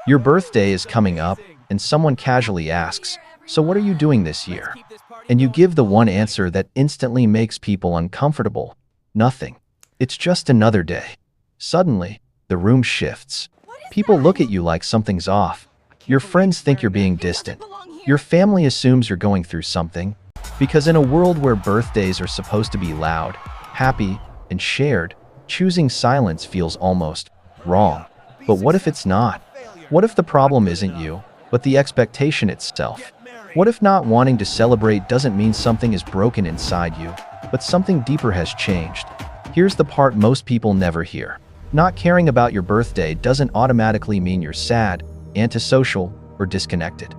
Your birthday is coming up, and someone casually asks, "So what are you doing this year?" And you give the one answer that instantly makes people uncomfortable. Nothing. It's just another day. Suddenly, the room shifts. People look at you like something's off. Your friends think you're being distant. Your family assumes you're going through something. Because in a world where birthdays are supposed to be loud, happy, and shared, choosing silence feels almost wrong. But what if it's not? What if the problem isn't you, but the expectation itself? What if not wanting to celebrate doesn't mean something is broken inside you, but something deeper has changed? Here's the part most people never hear. Not caring about your birthday doesn't automatically mean you're sad, antisocial, or disconnected.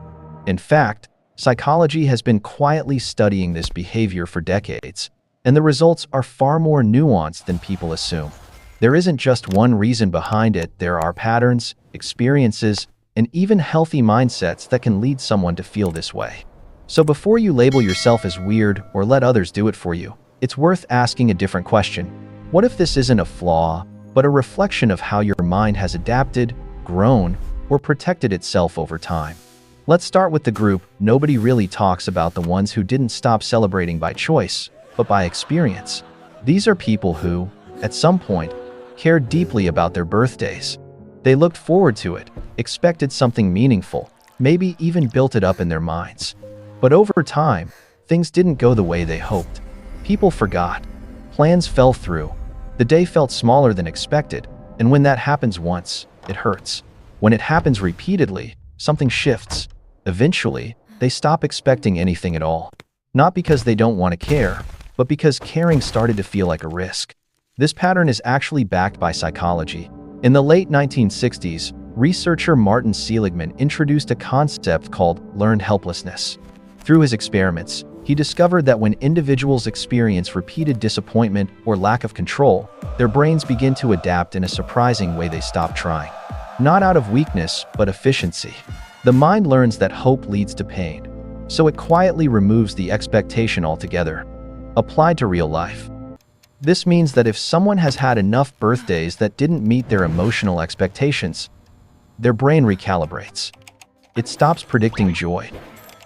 In fact, psychology has been quietly studying this behavior for decades, and the results are far more nuanced than people assume. There isn't just one reason behind it. There are patterns, experiences, and even healthy mindsets that can lead someone to feel this way. So before you label yourself as weird or let others do it for you, it's worth asking a different question. What if this isn't a flaw, but a reflection of how your mind has adapted, grown, or protected itself over time? Let's start with the group nobody really talks about, the ones who didn't stop celebrating by choice, but by experience. These are people who, at some point, cared deeply about their birthdays. They looked forward to it, expected something meaningful, maybe even built it up in their minds. But over time, things didn't go the way they hoped. People forgot. Plans fell through. The day felt smaller than expected, and when that happens once, it hurts. When it happens repeatedly, something shifts. Eventually, they stop expecting anything at all. Not because they don't want to care, but because caring started to feel like a risk. This pattern is actually backed by psychology. In the late 1960s, researcher Martin Seligman introduced a concept called learned helplessness. Through his experiments, he discovered that when individuals experience repeated disappointment or lack of control, their brains begin to adapt in a surprising way. They stop trying. Not out of weakness, but efficiency. The mind learns that hope leads to pain, so it quietly removes the expectation altogether. Applied to real life. This means that if someone has had enough birthdays that didn't meet their emotional expectations, their brain recalibrates. It stops predicting joy.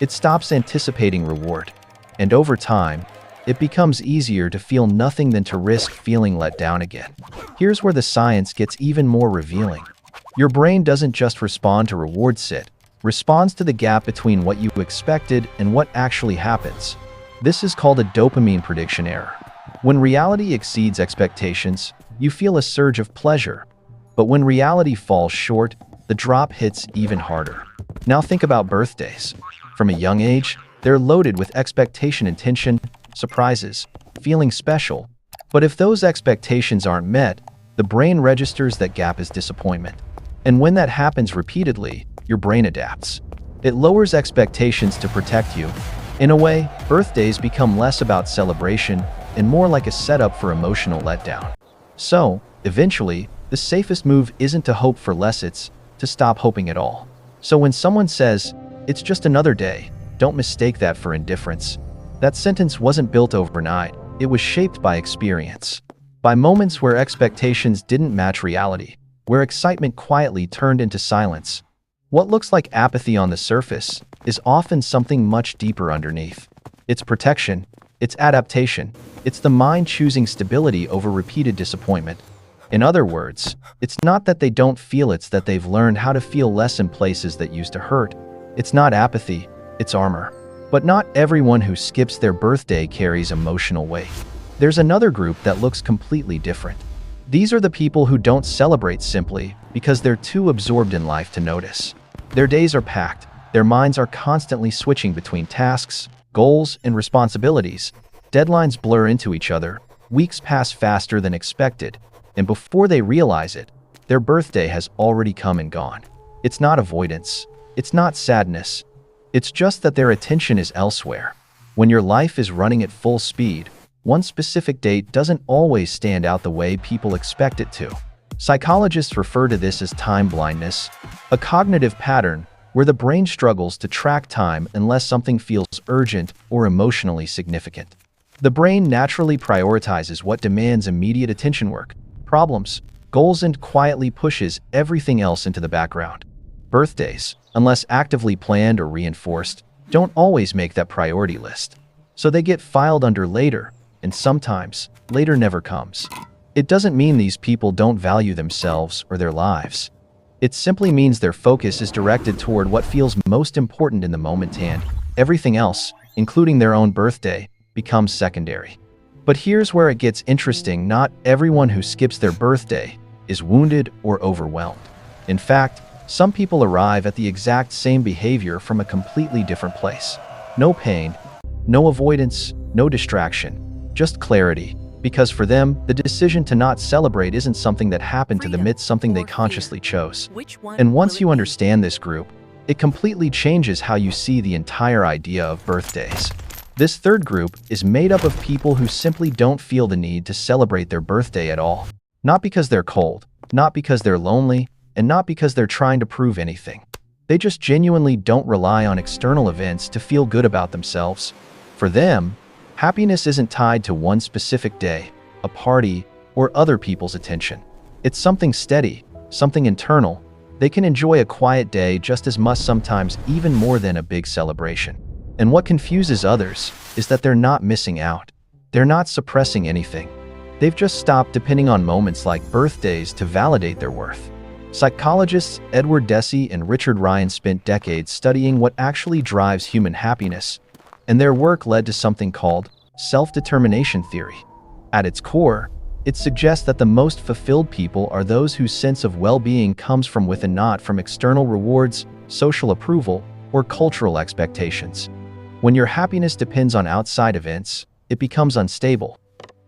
It stops anticipating reward. And over time, it becomes easier to feel nothing than to risk feeling let down again. Here's where the science gets even more revealing. Your brain doesn't just respond to rewards, it responds to the gap between what you expected and what actually happens. This is called a dopamine prediction error. When reality exceeds expectations, you feel a surge of pleasure. But when reality falls short, the drop hits even harder. Now think about birthdays. From a young age, they're loaded with expectation and tension, surprises, feeling special. But if those expectations aren't met, the brain registers that gap as disappointment. And when that happens repeatedly, your brain adapts. It lowers expectations to protect you. In a way, birthdays become less about celebration and more like a setup for emotional letdown. So, eventually, the safest move isn't to hope for less, it's to stop hoping at all. So when someone says, "It's just another day," don't mistake that for indifference. That sentence wasn't built overnight. It was shaped by experience. By moments where expectations didn't match reality, where excitement quietly turned into silence. What looks like apathy on the surface is often something much deeper underneath. It's protection, it's adaptation, it's the mind choosing stability over repeated disappointment. In other words, it's not that they don't feel, it's that they've learned how to feel less in places that used to hurt. It's not apathy, it's armor. But not everyone who skips their birthday carries emotional weight. There's another group that looks completely different. These are the people who don't celebrate simply because they're too absorbed in life to notice. Their days are packed, their minds are constantly switching between tasks, goals, and responsibilities. Deadlines blur into each other, weeks pass faster than expected, and before they realize it, their birthday has already come and gone. It's not avoidance, it's not sadness, it's just that their attention is elsewhere. When your life is running at full speed, one specific date doesn't always stand out the way people expect it to. Psychologists refer to this as time blindness, a cognitive pattern where the brain struggles to track time unless something feels urgent or emotionally significant. The brain naturally prioritizes what demands immediate attention: work, problems, goals, and quietly pushes everything else into the background. Birthdays, unless actively planned or reinforced, don't always make that priority list. So they get filed under later, and sometimes later never comes. It doesn't mean these people don't value themselves or their lives. It simply means their focus is directed toward what feels most important in the moment, and everything else, including their own birthday, becomes secondary. But here's where it gets interesting. Not everyone who skips their birthday is wounded or overwhelmed. In fact, some people arrive at the exact same behavior from a completely different place. No pain, no avoidance, no distraction, just clarity. Because for them, the decision to not celebrate isn't something that happened to them, it's something they consciously chose. And once you understand this group, it completely changes how you see the entire idea of birthdays. This third group is made up of people who simply don't feel the need to celebrate their birthday at all. Not because they're cold, not because they're lonely, and not because they're trying to prove anything. They just genuinely don't rely on external events to feel good about themselves. For them, happiness isn't tied to one specific day, a party, or other people's attention. It's something steady, something internal. They can enjoy a quiet day just as much, sometimes even more than a big celebration. And what confuses others is that they're not missing out. They're not suppressing anything. They've just stopped depending on moments like birthdays to validate their worth. Psychologists Edward Deci and Richard Ryan spent decades studying what actually drives human happiness, and their work led to something called self-determination theory. At its core, it suggests that the most fulfilled people are those whose sense of well-being comes from within, not from external rewards, social approval, or cultural expectations. When your happiness depends on outside events, it becomes unstable.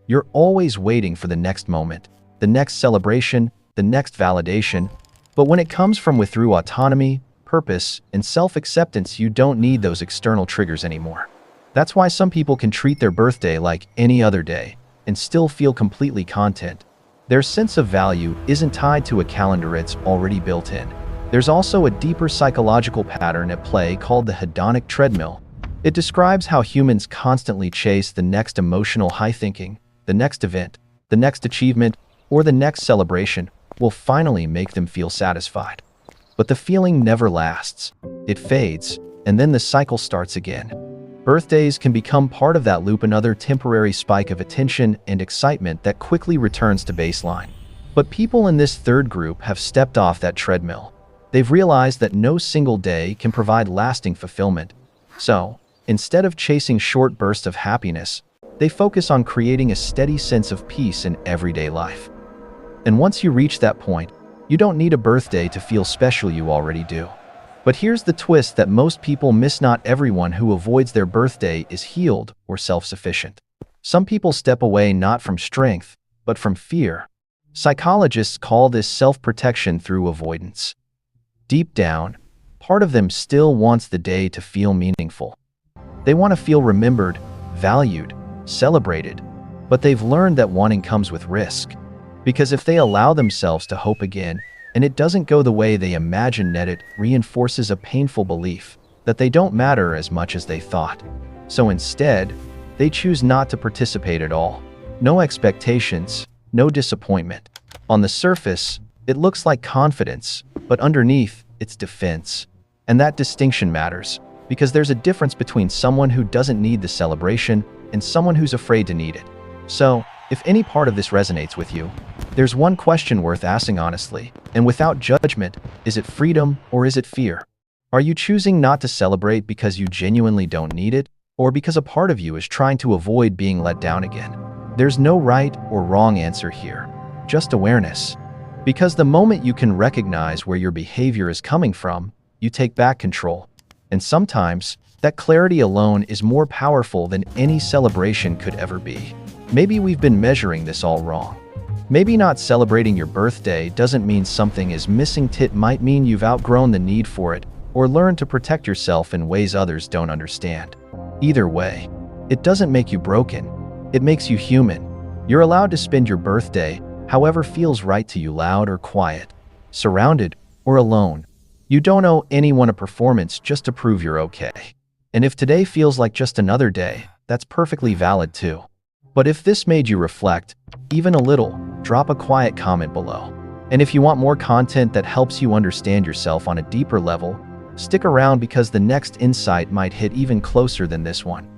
You're always waiting for the next moment, the next celebration, the next validation. But when it comes from within, through autonomy, purpose, and self-acceptance, you don't need those external triggers anymore. That's why some people can treat their birthday like any other day and still feel completely content. Their sense of value isn't tied to a calendar, it's already built in. There's also a deeper psychological pattern at play called the hedonic treadmill. It describes how humans constantly chase the next emotional high, thinking the next event, the next achievement, or the next celebration will finally make them feel satisfied. But the feeling never lasts. It fades, and then the cycle starts again. Birthdays can become part of that loop, another temporary spike of attention and excitement that quickly returns to baseline. But people in this third group have stepped off that treadmill. They've realized that no single day can provide lasting fulfillment. So, instead of chasing short bursts of happiness, they focus on creating a steady sense of peace in everyday life. And once you reach that point, you don't need a birthday to feel special, you already do. But here's the twist that most people miss: not everyone who avoids their birthday is healed or self-sufficient. Some people step away not from strength, but from fear. Psychologists call this self-protection through avoidance. Deep down, part of them still wants the day to feel meaningful. They want to feel remembered, valued, celebrated, but they've learned that wanting comes with risk. Because if they allow themselves to hope again, and it doesn't go the way they imagined, it reinforces a painful belief that they don't matter as much as they thought. So instead, they choose not to participate at all. No expectations, no disappointment. On the surface, it looks like confidence, but underneath, it's defense. And that distinction matters, because there's a difference between someone who doesn't need the celebration and someone who's afraid to need it. So, if any part of this resonates with you, there's one question worth asking honestly, and without judgment: is it freedom or is it fear? Are you choosing not to celebrate because you genuinely don't need it, or because a part of you is trying to avoid being let down again? There's no right or wrong answer here, just awareness. Because the moment you can recognize where your behavior is coming from, you take back control. And sometimes, that clarity alone is more powerful than any celebration could ever be. Maybe we've been measuring this all wrong. Maybe not celebrating your birthday doesn't mean something is missing. It might mean you've outgrown the need for it, or learned to protect yourself in ways others don't understand. Either way, it doesn't make you broken. It makes you human. You're allowed to spend your birthday however feels right to you, loud or quiet, surrounded or alone. You don't owe anyone a performance just to prove you're okay. And if today feels like just another day, that's perfectly valid too. But if this made you reflect, even a little, drop a quiet comment below. And if you want more content that helps you understand yourself on a deeper level, stick around because the next insight might hit even closer than this one.